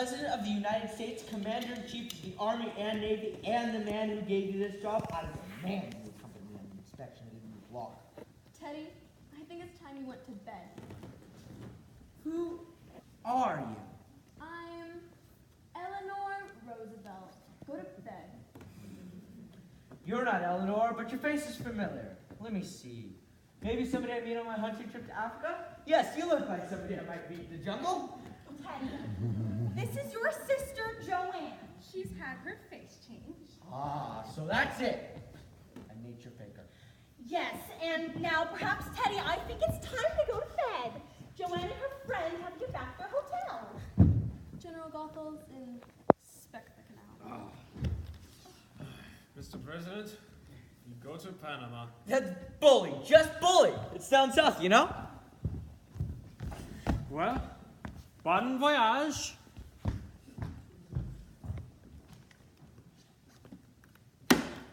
President of the United States, Commander-in-Chief of the Army and Navy, and the man who gave you this job, I was the man who accompanied me on the inspection of the new block. Teddy, I think it's time you went to bed. Who are you? I'm Eleanor Roosevelt. Go to bed. You're not Eleanor, but your face is familiar. Let me see. Maybe somebody I meet on my hunting trip to Africa? Yes, you look like somebody I might meet in the jungle. Teddy, this is your sister, Joanne. She's had her face changed. Ah, so that's it. A nature faker. Yes, and now perhaps, Teddy, I think it's time to go to bed. Joanne and her friend have to get back to their hotel. General Goethals, inspect the canal. Mr. President, you go to Panama. That's bully, just bully. It's down south, you know? Well, bon voyage.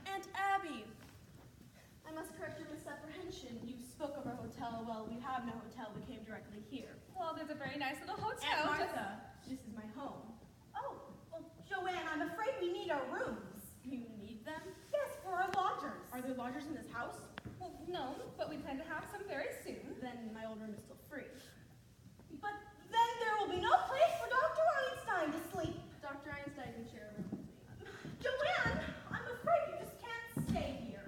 Aunt Abby, I must correct your misapprehension. You spoke of our hotel. Well, we have no hotel. We came directly here. Well, there's a very nice little hotel. Aunt Martha, this is my home. Oh, well, Joanne, I'm afraid we need our rooms. You need them? Yes, for our lodgers. Are there lodgers in this house? Well, no, but we plan to have some very soon. Then my old room is still free. But then there will be no place for Dr. Einstein to sleep. Dr. Einstein can share a room with me. Joanne, I'm afraid you just can't stay here.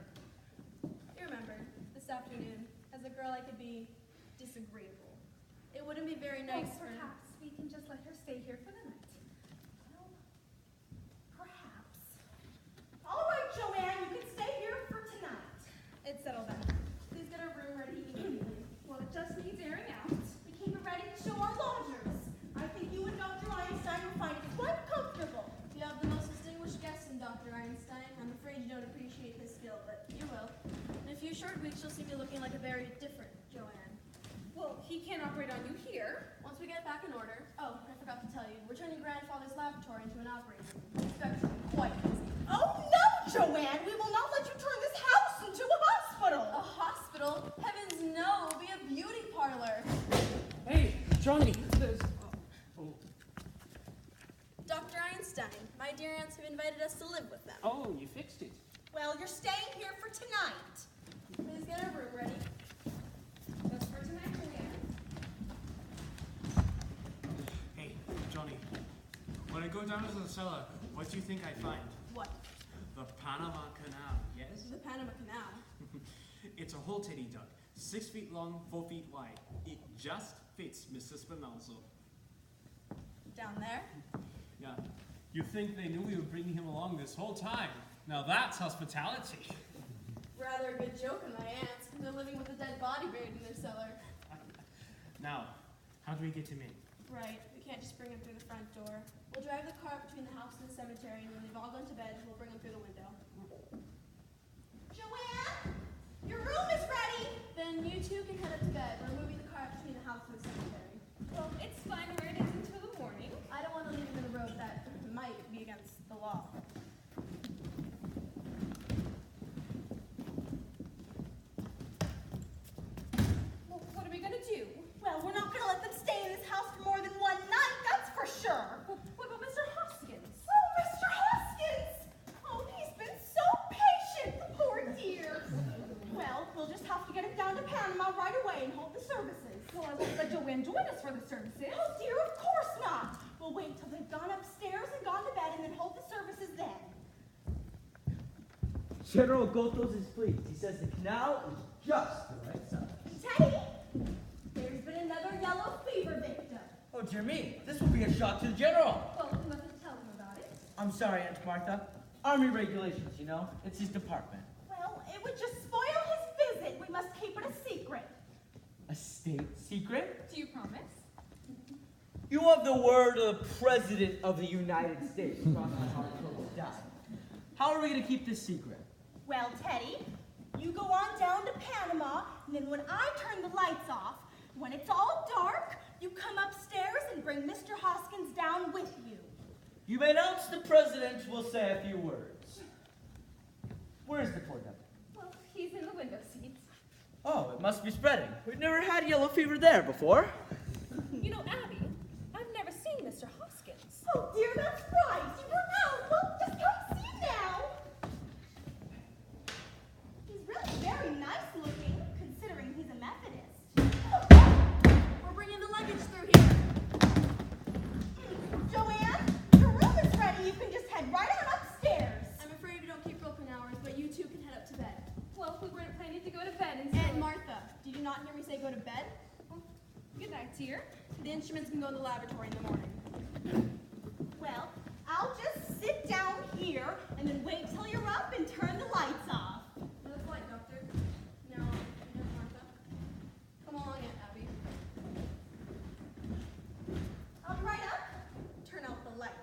You remember, this afternoon, as a girl I could be disagreeable. It wouldn't be very nice Well, for... perhaps we can just let her stay here for the night. Well, perhaps. All right, Joanne, you can stay here for tonight. It's settled then. Please get our room ready immediately. Well, it just needs airing out. We came ready to show our lodgers. I think you and Dr. Einstein will find it quite comfortable. You have the most distinguished guest in Dr. Einstein. I'm afraid you don't appreciate his skill, but you will. In a few short weeks, you'll see me looking like a very different Joanne. Well, he can't operate on you here. Once we get back in order... Oh, I forgot to tell you. We're turning grandfather's laboratory into an operating room. Expect to be quite busy. Oh, no, Joanne! We will not let you turn this house into a hospital! A hospital? Heavens no! It'll be a beauty parlor. Hey, Johnny, there's... Dr. Einstein, my dear aunts have invited us to live with them. Oh, you fixed it. Well, you're staying here for tonight. Please get our room ready. That's for tonight, Joanne. Hey, Johnny, when I go down to the cellar, what do you think I find? What? The Panama Canal, yes? The Panama Canal. It's a whole teddy duck, 6 feet long, 4 feet wide. It just fits Mr. Spinalzo. Down there? Yeah. You think they knew we were bringing him along this whole time? Now that's hospitality. Rather a good joke on my aunts. They're living with a dead body buried in their cellar. Now, how do we get him in? Right, we can't just bring him through the front door. We'll drive the car between the house and the cemetery, and when they've all gone to bed, we'll bring him through the window. Joanne, your room is ready. Then you two can head up to bed. We're moving the car between the house and the cemetery. Well, it's fine where it is until the morning. I don't want to leave him in a road that might be against the law. Well, what are we going to do? Well, we're not going to let them stay in this house for more than one night, that's for sure. Well, what about Mr. Hoskins? Oh, Mr. Hoskins! Oh, he's been so patient, the poor dear. Well, we'll just have to get him down to Panama right away and hold the services. Well, I won't let Joanne join us for the services. Oh, dear, of course not. We'll wait till they've gone upstairs and gone to bed and then hold the services then. General Goethals is pleased. He says the canal is just the right size. Teddy, there's been another yellow fever victim. Oh, dear me. This will be a shock to the general. Well, you mustn't tell him about it. I'm sorry, Aunt Martha. Army regulations, you know. It's his department. Well, it would just spoil his visit. We must keep it a secret. A state secret? Do you promise? You have the word of the President of the United States. Cross my heart till we die. How are we going to keep this secret? Well, Teddy, you go on down to Panama, and then when I turn the lights off, when it's all dark, you come upstairs and bring Mr. Hoskins down with you. You may announce the President will say a few words. Where's the poor devil? Well, he's in the window seat. Oh, it must be spreading. We've never had yellow fever there before. You know, Abby, I've never seen Mr. Hoskins. Oh dear, that's right. You were out. Well, just come see now. He's really very nice looking, considering he's a Methodist. We're bringing the luggage through here. Joanne, your room is ready. You can just head right on upstairs. I'm afraid we don't keep open hours, but you two can head up to bed. Well, we weren't planning to go to bed and And Martha, did you not hear me say go to bed? good night, dear. The instruments can go in the laboratory in the morning. Well, I'll just sit down here and then wait till you're up and turn the lights off. For the flight, Doctor. Now, Martha. Come along, Aunt Abby. I'll be right up. Turn out the lights.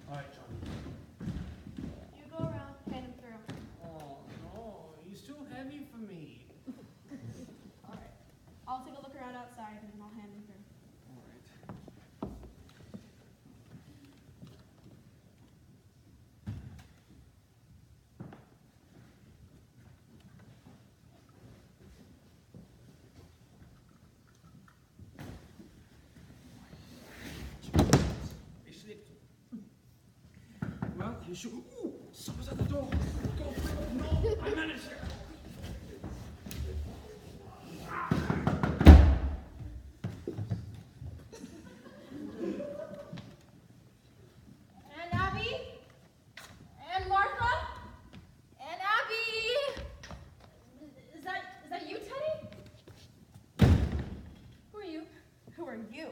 All right, Johnny. You go around, hand him through. Oh, no, he's too heavy for me. All right. I'll take a look around outside and then I'll hand him through. All right. Well, you should. Ooh, someone's at the door. Go. No, I managed it. And Abby? And Martha? And Abby? Is that you, Teddy? Who are you? Who are you?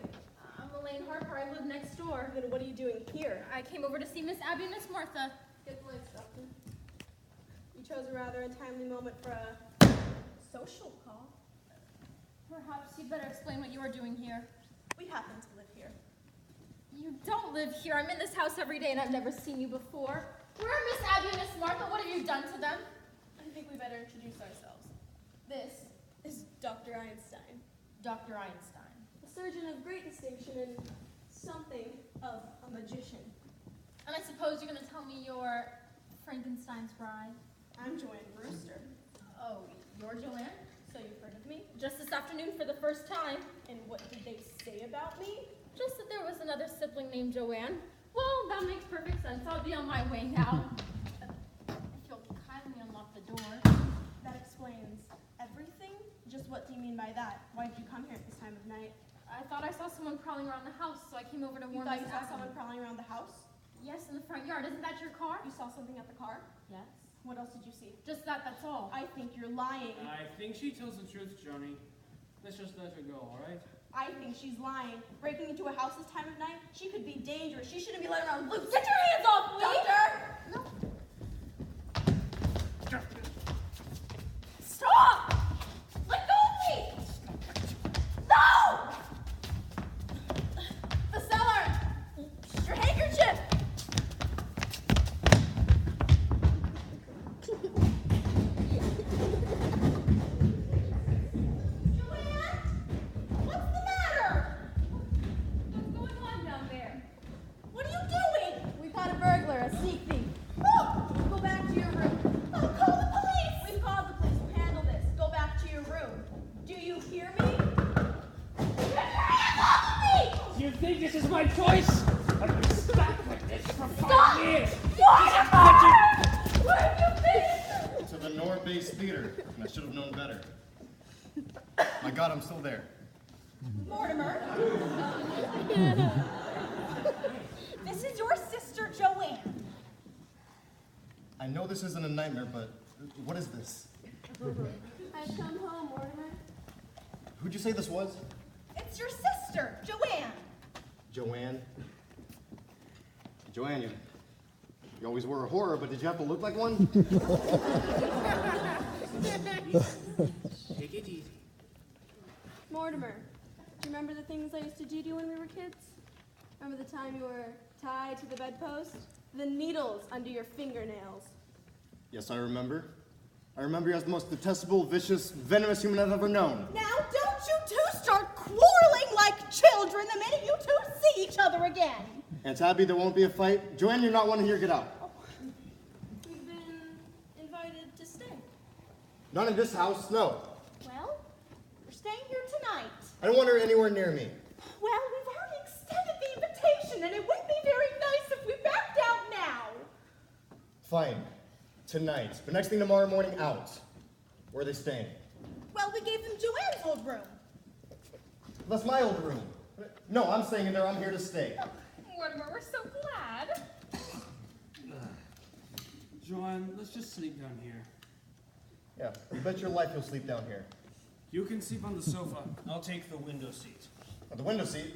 I'm Elaine Harper. I live next door. Then what are you doing here? I came over to see Miss Abby and Miss Martha. Get the lights, Doctor. You chose a rather untimely moment for a social call. Perhaps you'd better explain what you are doing here. We happen to live here. You don't live here. I'm in this house every day and I've never seen you before. Where are Miss Abby and Miss Martha? What have you done to them? I think we better introduce ourselves. This is Dr. Einstein, Dr. Einstein. a surgeon of great distinction and something of a magician. And I suppose you're going to tell me you're Frankenstein's bride? I'm Joanne Brewster. Oh, you're Joanne? So you've heard of me? Just this afternoon for the first time. And what did they say about me? Just that there was another sibling named Joanne. Well, that makes perfect sense. I'll be on my way now. If you'll kindly unlock the door. That explains everything? Just what do you mean by that? Why did you come here at this time of night? I thought I saw someone prowling around the house, so I came over to You warn thought Miss you saw Abby. someone prowling around the house? Yes, in the front yard. Isn't that your car? You saw something at the car? Yes. What else did you see? Just that, that's all. I think you're lying. I think she tells the truth, Johnny. Let's just let her go, all right? I think she's lying. Breaking into a house this time of night, she could be dangerous. She shouldn't be let around loose. Get your hands off me! Doctor! No. Stop! Let go of me! No! The cellar! Your handkerchief! Joanne? What's the matter? What's going on down there? What are you doing? We've got a burglar, a sneak thief. Oh, Go back to your room. I'll call the police. We've called the police. We'll handle this. Go back to your room. Do you hear me? Get your hands off of me! You think this is my choice? I've been stuck with this for 5 Stop! years. Waterford! Where have you been? To the North Base Theater, and I should have known better. My God, I'm still there. Mortimer. This is your sister, Joanne. I know this isn't a nightmare, but what is this? I've come home, Mortimer. Who'd you say this was? It's your sister, Joanne. Joanne? Joanne, you always were a horror, but did you have to look like one? Take it easy. Mortimer, do you remember the things I used to do to you when we were kids? Remember the time you were tied to the bedpost? The needles under your fingernails. Yes, I remember. I remember you as the most detestable, vicious, venomous human I've ever known. Now don't you two start quarreling like children the minute you two see each other again. Aunt Abby, there won't be a fight. Joanne, you're not one here. Get out. You've been invited to stay. Not in this house, no. Well, you're staying here tonight. I don't want her anywhere near me. Well, we've already extended the invitation, and it wouldn't be very nice if we backed out now. Fine. Tonight. But next thing tomorrow morning, out. Where are they staying? Well, we gave them Joanne's old room. That's my old room. No, I'm staying in there. I'm here to stay. Mortimer, we're so glad. Joanne, let's just sleep down here. Yeah, you bet your life you'll sleep down here. You can sleep on the sofa. I'll take the window seat. At the window seat?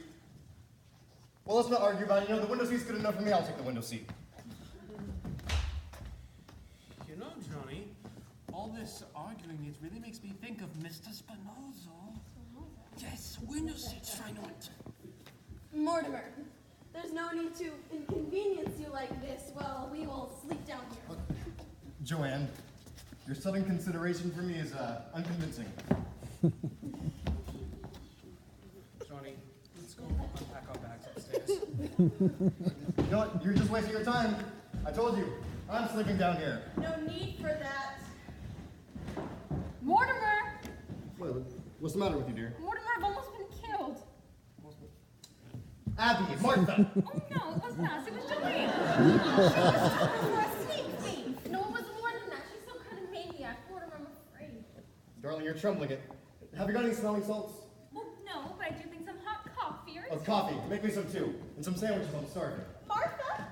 Well, let's not argue about it. You know, the window seat's good enough for me. I'll take the window seat. You know, Johnny, all this arguing, it really makes me think of Mr. Spinoza. Yes, window seats, try not. Mortimer, there's no need to inconvenience you like this. Well, we will sleep down here. Joanne, your sudden consideration for me is unconvincing. Johnny, let's go unpack our bags upstairs. You know what? You're just wasting your time. I told you. I'm sleeping down here. No need for that. Mortimer! What's the matter with you, dear? Mortimer, I've almost been killed. Abby, Martha! Oh no, it wasn't us, it was Joanne. For a sneak thief. No, it was more than that. She's some kind of maniac. Mortimer, I'm afraid. Darling, you're trembling it. Have you got any smelling salts? Well, no, but I do think some hot coffee or Oh, coffee. Make me some too. And some sandwiches. I'm starving. Martha,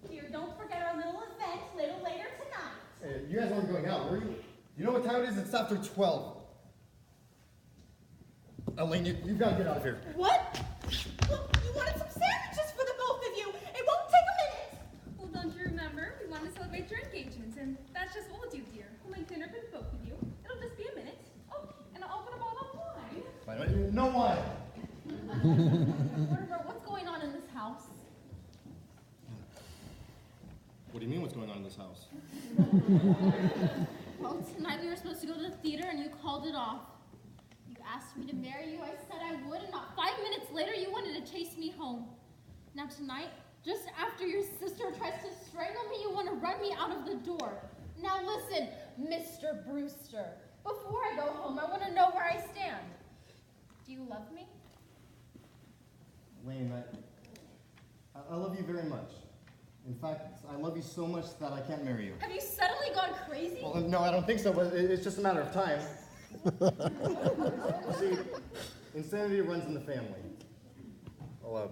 dear, don't forget our little event a little later tonight. Hey, you guys weren't going out, were you? You know what time it is? It's after 12. Elaine, you've got to get out of here. What? Look, you wanted some sandwiches for the both of you. It won't take a minute. Well, don't you remember? We want to celebrate your engagement, and that's just what we'll do, dear. We'll make dinner for the both of you. It'll just be a minute. Oh, and I'll open a bottle of wine. Fine, no wine. Mortimer, what's going on in this house? What do you mean what's going on in this house? Well, tonight we were supposed to go to the theater, and you called it off. You asked me to marry you, I said I would, and not 5 minutes later you wanted to chase me home. Now tonight, just after your sister tries to strangle me, you want to run me out of the door. Now listen, Mr. Brewster, before I go home, I want to know where I stand. Do you love me? Elaine, I love you very much. In fact, I love you so much that I can't marry you. Have you suddenly gone crazy? Well, no, I don't think so, but it's just a matter of time. You see, insanity runs in the family. Well,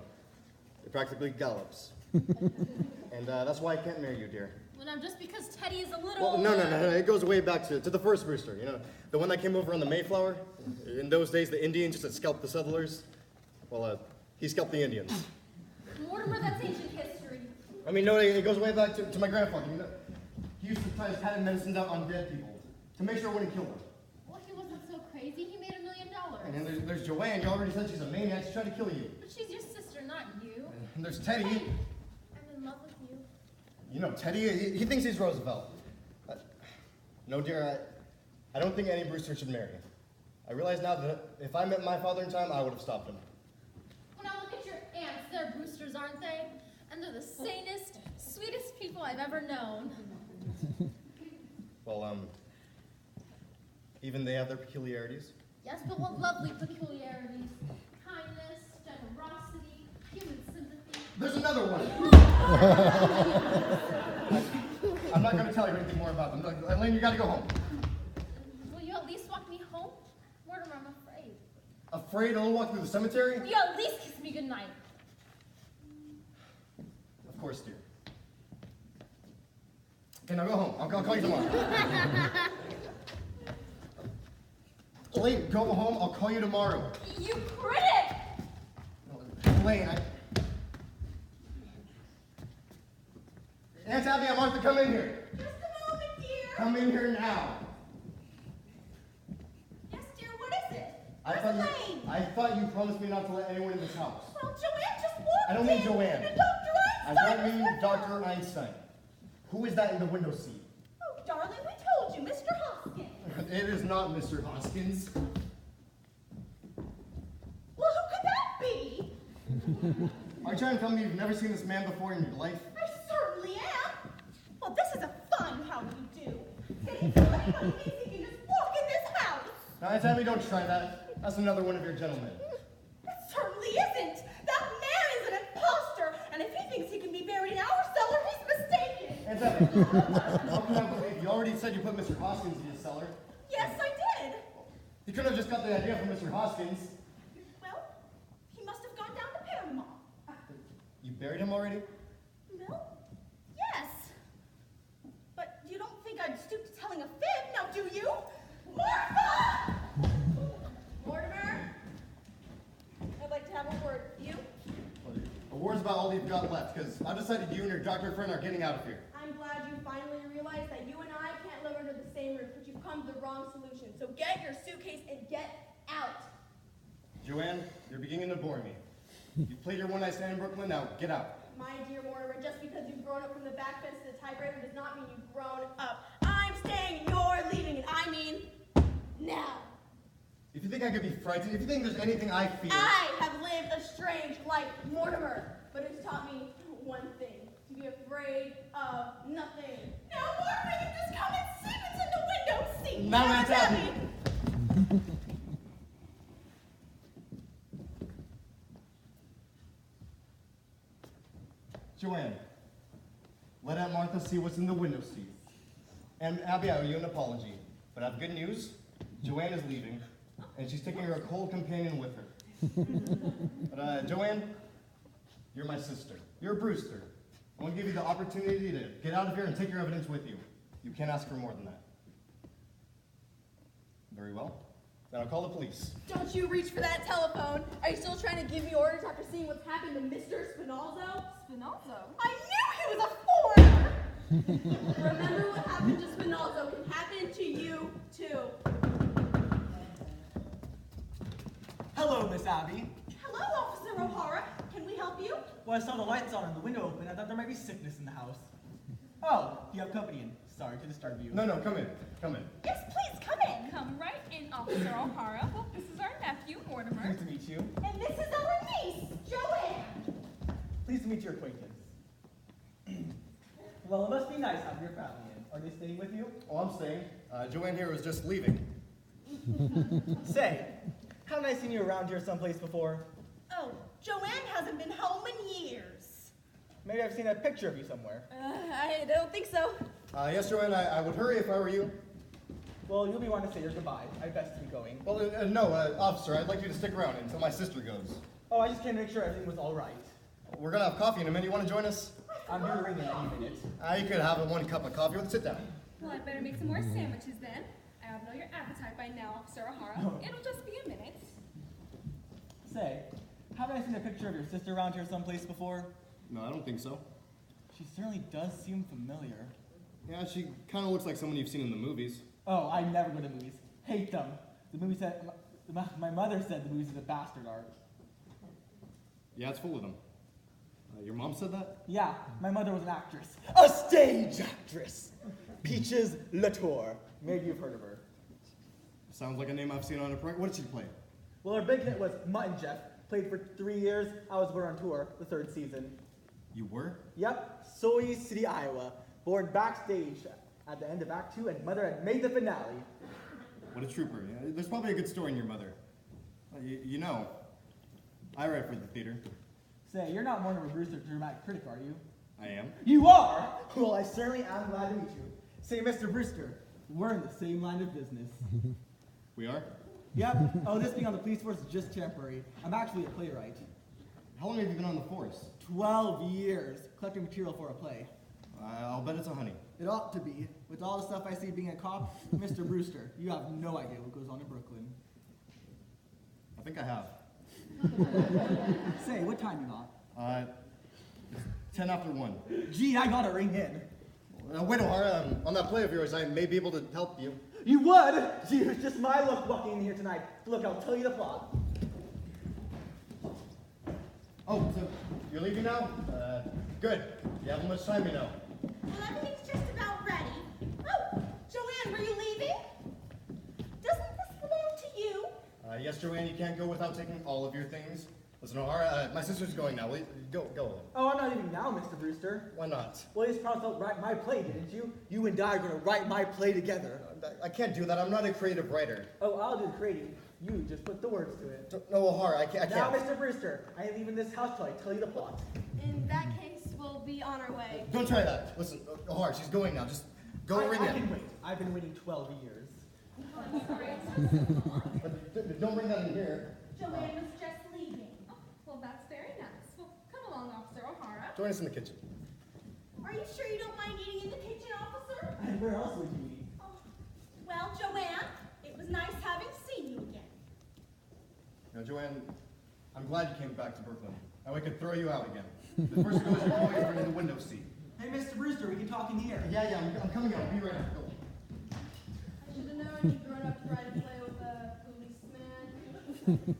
it practically gallops. And that's why I can't marry you, dear. Well, now, just because Teddy is a little... Well, no, it goes way back to the first Brewster, you know, the one that came over on the Mayflower. In those days, the Indians just had scalped the settlers. Well, he scalped the Indians. Mortimer, that's ancient history. I mean, no, it goes way back to my grandfather. You know, he used to try his patent medicines out on dead people to make sure it wouldn't kill them. Well, he wasn't so crazy. He made $1 million. And then there's Joanne. You already said she's a maniac. She's trying to kill you. But she's your sister, not you. And there's Teddy. I'm in love with you. You know, Teddy, he thinks he's Roosevelt. No, dear, I don't think any Brewster should marry. I realize now that if I met my father in time, I would have stopped him. When I look at your aunts, they're Brewsters, aren't they? And they're the sanest, sweetest people I've ever known. Well, even they have their peculiarities. Yes, but what lovely peculiarities. Kindness, generosity, human sympathy. There's another one. I'm not going to tell you anything more about them. Elaine, you got to go home. Will you at least walk me home? Mortimer, I'm Afraid I'll walk through the cemetery? You at least kiss me goodnight. Of course, dear. Okay, now go home. I'll call you tomorrow. Elaine, go home. I'll call you tomorrow. You critic! Elaine, Aunt Abby, I want to come in here. Just a moment, dear. Come in here now. Yes, dear, what is it? Where's Elaine? I thought you promised me not to let anyone in this house. Well, Joanne just walked I don't mean in, Joanne. And Dr. I Einstein don't was mean with her. Dr. Einstein. Who is that in the window seat? Oh, darling, we told you, Mr. Hoskins. It is not Mr. Hoskins. Well, who could that be? Are you trying to tell me you've never seen this man before in your life? I certainly am. Well, this is a fun how do you do. Getting somebody who thinks he can just walk in this house. Now, Aunt Abby, don't try that. That's another one of your gentlemen. It certainly isn't. That man is an imposter, and if he thinks he can be buried in our cellar, he's mistaken. Aunt Abby, how can I believe you already said you put Mr. Hoskins in your cellar? Yes, I did. You couldn't have just got the idea from Mr. Hoskins. Well, he must have gone down to Panama. You buried him already? Well, yes. But you don't think I'd stoop to telling a fib, now do you? Martha! Mortimer? I'd like to have a word with you. A word's about all you've got left, because I've decided you and your doctor friend are getting out of here. I'm glad you finally realized that you and I can't live under the same roof, but you've come to the wrong solution. So get your suitcase and get out. Joanne, you're beginning to bore me. You played your one-night stand in Brooklyn, now get out. My dear Mortimer, just because you've grown up from the back fence to the typewriter does not mean you've grown up. I'm staying, you're leaving, and I mean now. If you think I could be frightened, if you think there's anything I fear... I have lived a strange life, Mortimer, but it's taught me one thing, to be afraid of nothing. Now, Mortimer, you just come and sit into the window seat. Now, Aunt Abby. Joanne, let Aunt Martha see what's in the window seat. And Abby, I owe you an apology, but I have good news. Joanne is leaving, and she's taking her cold companion with her. But Joanne, you're my sister. You're a Brewster. I want to give you the opportunity to get out of here and take your evidence with you. You can't ask for more than that. Very well. Then I'll call the police. Don't you reach for that telephone. Are you still trying to give me orders after seeing what's happened to Mr. Spinalzo? Spinalzo? I knew he was a foreigner! Remember what happened to Spinalzo can happen to you, too. Hello, Miss Abby. Hello, Officer O'Hara. Can we help you? Well, I saw the lights on and the window open. I thought there might be sickness in the house. Oh, you have company in. Sorry to disturb you. No, come in. Come in. Yes, please, come in. Come right in, Officer O'Hara. Well, this is our nephew, Mortimer. Nice to meet you. And this is our niece, Joanne. Pleased to meet your acquaintance. Well, it must be nice having your family in. Are they staying with you? Oh, I'm staying. Joanne here was just leaving. Say, haven't I seen you around here someplace before? Oh, Joanne hasn't been home in years. Maybe I've seen a picture of you somewhere. I don't think so. Yes, Joanne, I would hurry if I were you. Well, you'll be wanting to say your goodbye. I'd best be going. Well, no, officer, I'd like you to stick around until my sister goes. Oh, I just came to make sure everything was all right. We're gonna have coffee in a minute. You want to join us? I'm due to ring in any minute. You could have one cup of coffee. Let's sit down. Well, I'd better make some more sandwiches then. I have know your appetite by now, Officer O'Hara. It'll just be a minute. Say, haven't I seen a picture of your sister around here someplace before? No, I don't think so. She certainly does seem familiar. Yeah, she kind of looks like someone you've seen in the movies. Oh, I never go to movies. Hate them. The movie said, my mother said the movies are the bastard art. Yeah, it's full of them. Your mom said that? Yeah, my mother was an actress. A stage actress! Peaches Latour. Maybe you've heard of her. Sounds like a name I've seen on a prank. What did she play? Well, her big hit was Mutt and Jeff. Played for 3 years. I was born on tour, the 3rd season. You were? Yep, Soy City, Iowa. Born backstage at the end of Act 2, and Mother had made the finale. What a trooper. Yeah, there's probably a good story in your mother. You know, I write for the theater. Say, you're not Mortimer Brewster, dramatic critic, are you? I am. You are? Well, I certainly am glad to meet you. Say, Mr. Brewster, we're in the same line of business. We are? Yep. Oh, this being on the police force is just temporary. I'm actually a playwright. How long have you been on the force? 12 years, collecting material for a play. I'll bet it's a honey. It ought to be. With all the stuff I see being a cop, Mr. Brewster, you have no idea what goes on in Brooklyn. I think I have. Say, what time you got? It's 10 after 1. Gee, I gotta ring in. Wait, O'Hara, on that play of yours, I may be able to help you. You would? Gee, it was just my luck walking in here tonight. Look, I'll tell you the plot. Oh, so you're leaving now? Good. You haven't much time, you know. Well, everything's just about ready. Oh, Joanne, were you leaving? Doesn't this belong to you? Yes, Joanne, you can't go without taking all of your things. Listen, O'Hara, my sister's going now. Go. Oh, I'm not leaving now, Mr. Brewster. Why not? Well, you just promised to write my play, didn't you? You and I are gonna write my play together. I can't do that. I'm not a creative writer. Oh, I'll do the creating. You just put the words to it. No, O'Hara, I can't. Now, Mr. Brewster, I ain't leaving this house till I tell you the plot. In that case, we'll be on our way. Don't try that. Listen, O'Hara, she's going now. Just go ring I in. can wait. I've been waiting 12 years. But don't bring that in here. Joanne was just leaving. Well, that's very nice. Well, come along, Officer O'Hara. Join us in the kitchen. Are you sure you don't mind eating in the kitchen, officer? And where else would you eat? Oh, well, Joanne, it was nice having seen you again. Now, Joanne, I'm glad you came back to Brooklyn. Now we could throw you out again. The first goes always over in the window seat. Hey, Mr. Brewster, we can talk in here. Yeah, I'm coming out. Be right back. Go. I should have known you'd grown up to write a play with a policeman.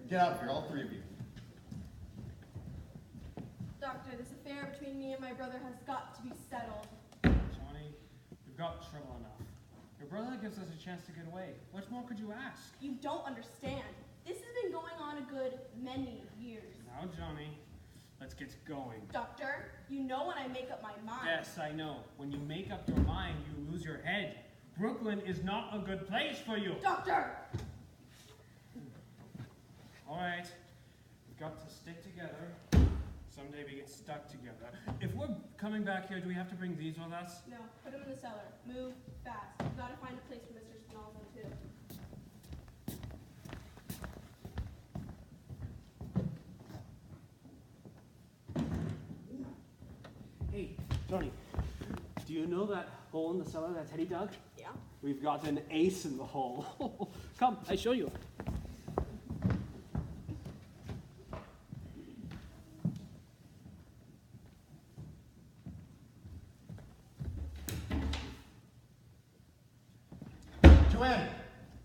Get out of here, all 3 of you. Doctor, this affair between me and my brother has got to be settled. Johnny, we've got trouble enough. Your brother gives us a chance to get away. What more could you ask? You don't understand. This has been going on a good many years. Now, Johnny, let's get going. Doctor, you know when I make up my mind. Yes, I know. When you make up your mind, you lose your head. Brooklyn is not a good place for you. Doctor! All right, we've got to stick together. Someday we get stuck together. If we're coming back here, do we have to bring these with us? No, put him in the cellar. Move fast. We've got to find a place for Mr. Spinalzo, too. Hey, Johnny, do you know that hole in the cellar that Teddy dug? Yeah? We've got an ace in the hole. Come, I show you.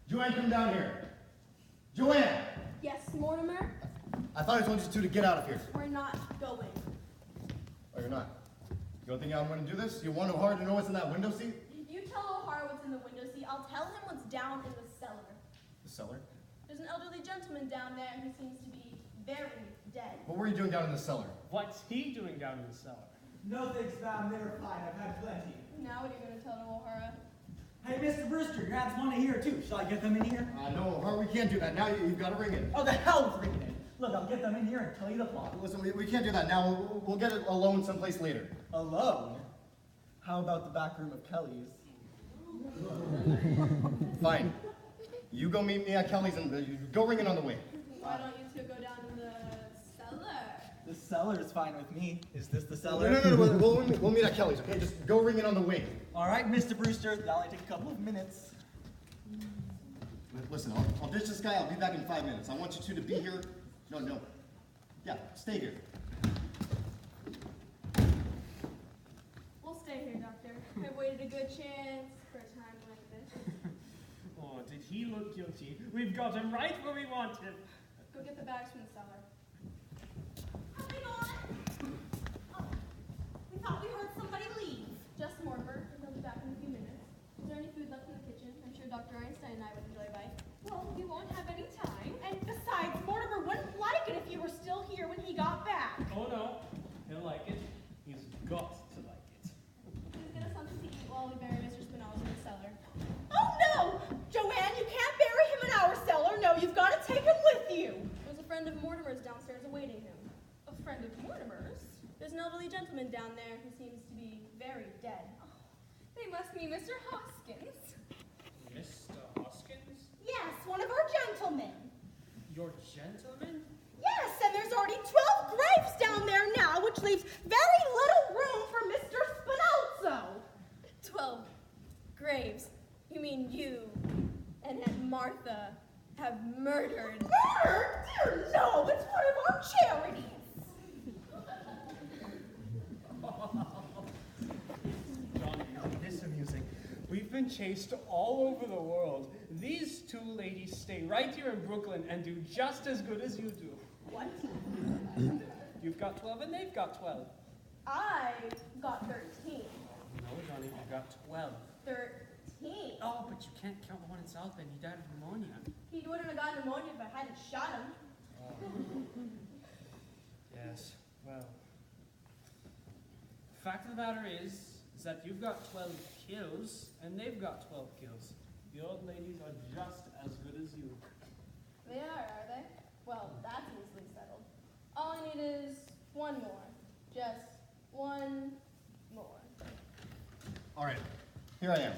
Joanne, come down here. Joanne! Yes, Mortimer? I thought I told you two to get out of here. We're not going. Oh, you're not? You don't think I'm going to do this? You want O'Hara to know what's in that window seat? If you tell O'Hara what's in the window seat, I'll tell him what's down in the cellar. The cellar? There's an elderly gentleman down there who seems to be very dead. What were you doing down in the cellar? What's he doing down in the cellar? No thanks, ma'am. They're fine. I've had plenty. Now what are you going to tell O'Hara? Hey, Mr. Brewster, your ads want to hear too. Shall I get them in here? No, O'Hara, we can't do that. Now you've got to ring it. Oh, the hell's ringing it. Look, I'll get them in here and tell you the plot. Listen, we can't do that now. We'll get it alone someplace later. Alone? How about the back room of Kelly's? Fine. You go meet me at Kelly's and go ring it on the way. Why don't you two go down to the cellar? The cellar's fine with me. Is this the cellar? No. We'll meet at Kelly's, okay? Just go ring it on the way. All right, Mr. Brewster. That'll only take a couple of minutes. Listen, I'll ditch this guy. I'll be back in 5 minutes. I want you two to be here. No. Yeah, stay here. We'll stay here, Doctor. I've waited a good chance for a time like this. Oh, did he look guilty? We've got him right where we want him. Go get the bags from the cellar. Coming on. Oh, we thought we heard somebody leave. Just Mortimer, and he'll be back in a few minutes. Is there any food left in the kitchen? I'm sure Dr. Einstein and I would enjoy a bite. Well, we won't have any time. And besides, Mortimer wouldn't like it if you were still here when he got back. Oh no, he'll like it. He's got to like it. Please get us something to eat while we bury Mr. Spinalzo in the cellar. Oh no! Joanne, you can't bury him in our cellar. No, you've got to take him with you. There's a friend of Mortimer's downstairs awaiting him. A friend of Mortimer's? There's an elderly gentleman down there who seems to be very dead. They must mean Mr. Hoskins. Mr. Hoskins? Yes, one of our gentleman. Your gentleman? Yes, and there's already 12 graves down there now, which leaves very little room for Mr. Spinozzo. 12 graves. You mean you and Aunt Martha have murdered? Murder? Dear no, it's one of our charities. Johnny, isn't this amusing? We've been chased all over the world. These two ladies stay right here in Brooklyn and do just as good as you do. What? You've got 12 and they've got 12. I got 13. No, Johnny, you've got 12. 13. Oh, but you can't count the one in South Bend. He died of pneumonia. He wouldn't have gotten pneumonia if I hadn't shot him. Yes, well. The fact of the matter is that you've got 12 kills and they've got 12 kills. The old ladies are just as good as you. They are they? Well, that's easily settled. All I need is one more. Just one more. All right, here I am.